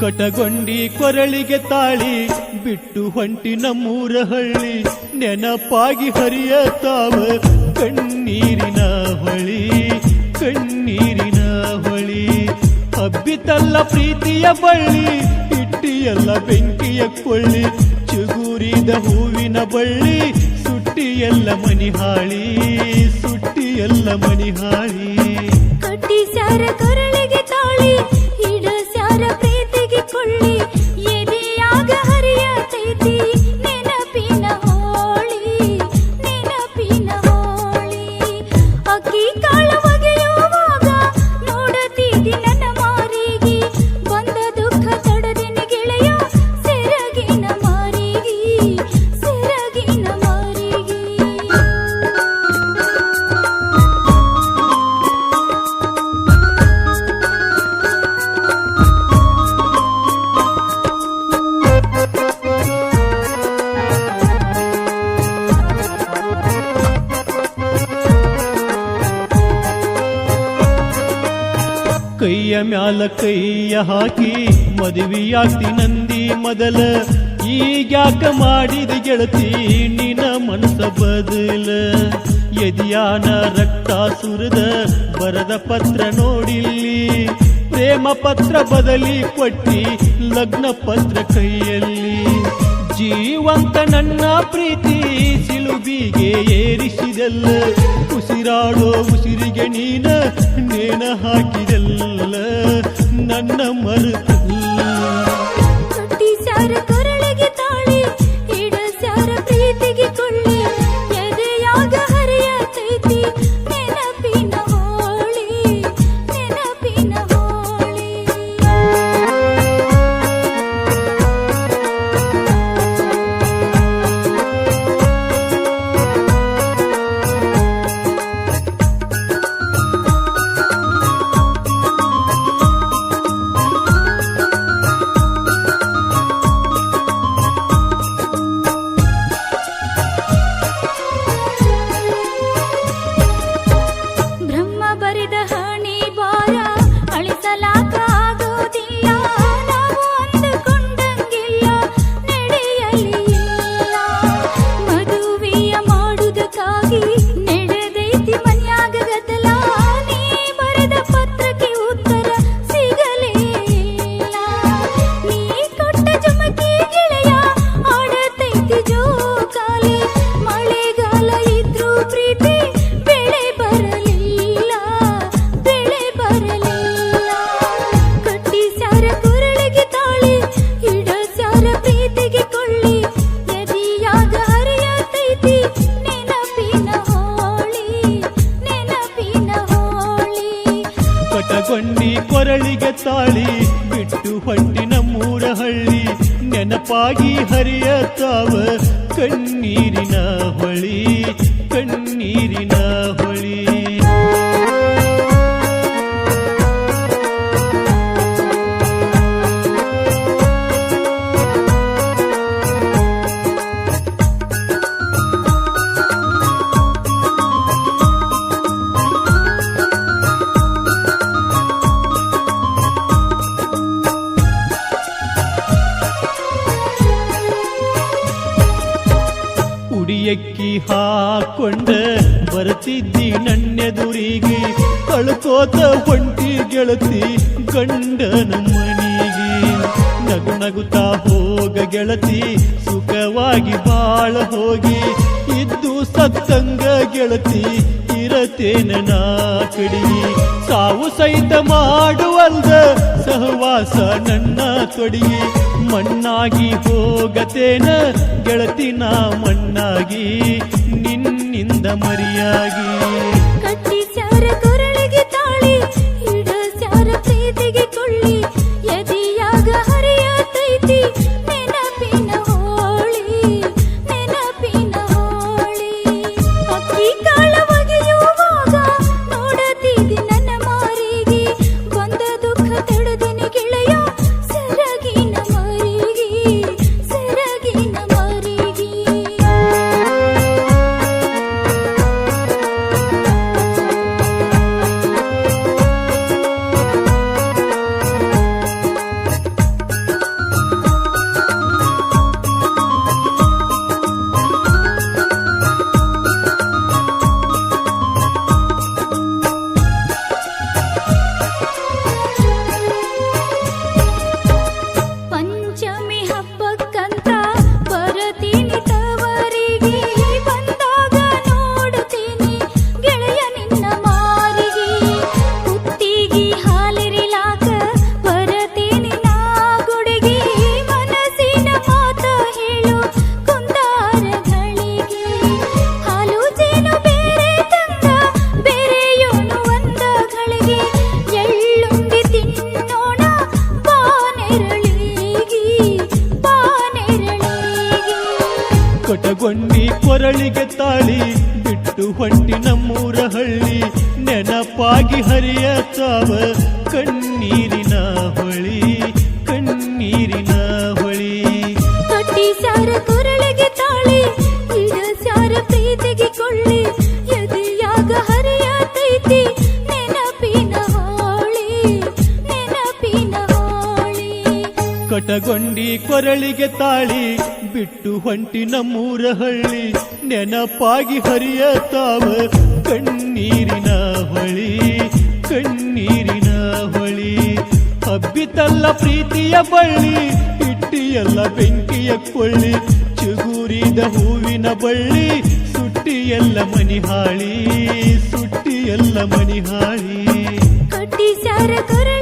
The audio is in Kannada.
ಕಟಗೊಂಡಿ ಕೊರಳಿಗೆ ತಾಳಿ ಬಿಟ್ಟು ಹೊಂಟಿ ನಮ್ಮೂರ ಹಳ್ಳಿ ನೆನಪಾಗಿ ಹರಿಯತಾವ ಕಣ್ಣೀರಿನ ಹೊಳಿ ಕಣ್ಣೀರಿನ ಹೊಳಿ ಹಬ್ಬಿತಲ್ಲ ಪ್ರೀತಿಯ ಬಳ್ಳಿ ಇಟ್ಟಿಯಲ್ಲ ಬೆಂಕಿಯ ಕೊಳ್ಳಿ ಚಿಗುರಿದ ಹೂವಿನ ಬಳ್ಳಿ ಸುಟ್ಟಿಯಲ್ಲ ಮನಿಹಾಳಿ ಸುಟ್ಟಿಯಲ್ಲ ಮನಿಹಾಳಿ ಕಟ್ಟಿ ಸ್ಯಾರ ಕೊರಳಿಗೆ ತಾಳಿ ಇಡ ಸ್ಯಾರ ಪ್ರೀತಿಗೆ ಕೊಳ್ಳಿ ಎದೆಯಾಗ ಹರಿಯತೈತಿ ನೆನಪಿನ ಹೋಳಿ ನೆನಪಿನ ಹೋಳಿ ಅಕ್ಕಿ ಕಾಳ ಒಗೆಯುವಾಗ ನೋಡತಿದ್ದಿ ನನ್ನ ಮಾರಿಗೆ ಬಂದ ದುಃಖ ತಡದಿನ ಗೆಳೆಯ ಸೆರಗಿನ ಮಾರಿಗೆ ಸೆರಗಿನ ಮಾರಿಗೆ ಕೈಯ ಮ್ಯಾಲ ಕೈಯ ಹಾಕಿ ಮದುವೆಯಾಗ್ತಿ ನಂದಿ ಮೊದಲ ಈಗ್ಯಾಕ ಮಾಡಿದ ಗೆಳತಿ ನಿನ ಮನಸ ಬದಲ ಎದಿಯಾನ ರಕ್ತ ಸುರಿದ ಬರದ ಪತ್ರ ನೋಡಿಲ್ಲಿ ಪ್ರೇಮ ಪತ್ರ ಬದಲಿ ಕೊಟ್ಟಿ ಲಗ್ನ ಪತ್ರ ಕೈಯಲ್ಲಿ ಜೀವಂತ ನನ್ನ ಪ್ರೀತಿ ಸಿಲುಬಿಗೆ ಏರಿಸಿದಲ್ಲ ಉಸಿರಾಡೋ ಉಸಿರಿಗೆ ನೀನ ನೇಣ ಹಾಕಿದಲ್ಲ ನನ್ನ ಮರುತಲ್ಲ ಕಟ್ಟಿ ಸ್ಯಾರ ಕೊರಳಿಗೆ ತಾಳಿ ಇಡ ಸ್ಯಾರ ಪ್ರೀತಿಗೆ ಕೊಳ್ಳಿ ಎದೆಯಾಗ ಹರಿಯತೈತಿ ನೆನಪಿನ ಹೋಳಿ ನೆನಪಿನ ಹೋಳಿ ಬ್ರಹ್ಮ ಬರೆದ ಹಣಿ ಬಾರ ಅಳಿಸಲಾಗುವುದಿಲ್ಲ ನಾವು ಅಂದುಕೊಂಡಂಗಿಲ್ಲ ನಡೆಯಲಿ ಇಲ್ಲ ಮದುವೆಯ ಮಾಡುವುದಕ್ಕಾಗಿ ನಡೆದೈತಿ ಮನ್ಯಾಗ ಗದ್ದಲ ನೀ ಬರೆದ ಪತ್ರಕ್ಕೆ ಉತ್ತರ ಸಿಗಲೇ ಇಲ್ಲ ನೀ ಕೊಟ್ಟ ಜಮಕಿ ಗೆಳೆಯ ಆಡತೈತಿ ಜೋಕಾಲಿ ಮಳೆಗಾಲ ಇದ್ರೂ ಪ್ರೀತಿ ಬೆಳೆ ಬರಲಿಲ್ಲ ಬೆಳೆ ಬರಲಿಲ್ಲ ಕಟ್ಟಿ ಸ್ಯಾರ ಕೊರಳಿಗೆ ತಾಳಿ ಇಡ ಸ್ಯಾರ ಪ್ರೀತಿಗೆ ಕೊಳ್ಳಿ ಎದೆಯಾಗ ಹರಿಯತೈತಿ ನೆನಪಿನ ಹೋಳಿ ನೆನಪಿನ ಹೋಳಿ ಕಟಗೊಂಡಿ ಕೊರಳಿಗೆ ತಾಳಿ ಬಿಟ್ಟು ಹೊಂಟಿ ನಮ್ಮೂರ ಹಳ್ಳಿ ನೆನಪಾಗಿ ಹರಿಯತಾವ ಕಣ್ಣೀರಿನ ಹೊಳಿ ಕಣ್ಣೀರಿನ ಹೊಳಿ ಉಡಿಯಕ್ಕಿ ಹಾಕೊಂಡ ಬರ್ತಿದ್ದಿ ನನ್ನೆದುರಿಗೆ ಕಳ್ಕೋತ ಹೊಂಟಿ ಗೆಳತಿ ಗಂಡನ ಮನಿಗೆ ನಗು ನಗುತ್ತಾ ಹೋಗ ಗೆಳತಿ ಸುಖವಾಗಿ ಬಾಳ ಹೋಗಿ ಇದ್ದು ಸತ್ತಂಗ ಗೆಳತಿ ಇರತೇನ ನಾ ಕಡಿಗೆ ಸಾವು ಸಹಿತ ಮಾಡುವಲ್ದ ಸಹವಾಸ ನನ್ನ ತೊಡಿಗೆ ಮಣ್ಣಾಗಿ ಹೋಗತೇನ ಗೆಳತಿ ನಾ ಮಣ್ಣಾಗಿ ನಿನ್ನಿಂದ ಮರಿಯಾಗಿ ಕಟ್ಟಿ ಸ್ಯಾರ ಕೊರಳಿಗೆ ತಾಳಿ ಇಡ ಸ್ಯಾರ ಪ್ರೀತಿಗೆ ಕೊಳ್ಳಿ ಎದೆಯಾಗ ಹರಿಯತೈತಿ ನೆನಪಿನ ಹೋಳಿ ನೆನಪಿನ ಹೋಳಿ ಅಕ್ಕಿ ಕಾಳ ಒಗೆಯುವಾಗ ನೋಡತಿದ್ದಿ ನನ್ನ ಮಾರಿಗೆ ಬಂದ ದುಃಖ ತಡದಿನ ಗೆಳೆಯ ಸೆರಗಿನ ಮಾರಿಗೆ ಸೆರಗಿನ ಮಾರಿಗೆ ಹೊಂಟಿ ನಮ್ಮೂರ ಹಳ್ಳಿ ನೆನಪಾಗಿ ಹರಿಯತಾವ ಕಣ್ಣೀರಿನ ಹೊಳಿ ಕಣ್ಣೀರಿನ ಹೊಳಿ ಕಟ್ಟಿಸ್ಯಾರ ಕೊರಳಿಗೆ ತಾಳಿ ಇಡಸ್ಯಾರ ಪ್ರೀತಿಗೆ ಕೊಳ್ಳಿ ಎದೆಯಾಗ ಹರಿಯತೈತಿ ನೆನಪಿನ ಹೋಳಿ ನೆನಪಿನ ಹೋಳಿ ಕಟಗೊಂಡಿ ಕೊರಳಿಗೆ ತಾಳಿ ಬಿಟ್ಟು ಹೊಂಟಿ ನಮ್ಮೂರ ಹಳ್ಳಿ ನೆನಪಾಗಿ ಹರಿಯತಾವ ಕಣ್ಣೀರಿನ ಹೊಳಿ ಕಣ್ಣೀರಿನ ಹೊಳಿ ಹಬ್ಬಿತಲ್ಲ ಪ್ರೀತಿಯ ಬಳ್ಳಿ ಇಟ್ಟಿಯಲ್ಲ ಬೆಂಕಿಯ ಕೊಳ್ಳಿ ಚಿಗುರಿದ ಹೂವಿನ ಬಳ್ಳಿ ಸುಟ್ಟಿಯಲ್ಲ ಮನಿಹಾಳಿ ಸುಟ್ಟಿಯಲ್ಲ ಮನಿಹಾಳಿ ಕಟ್ಟಿಸ್ಯಾರ ಕೊರಳಿಗೆ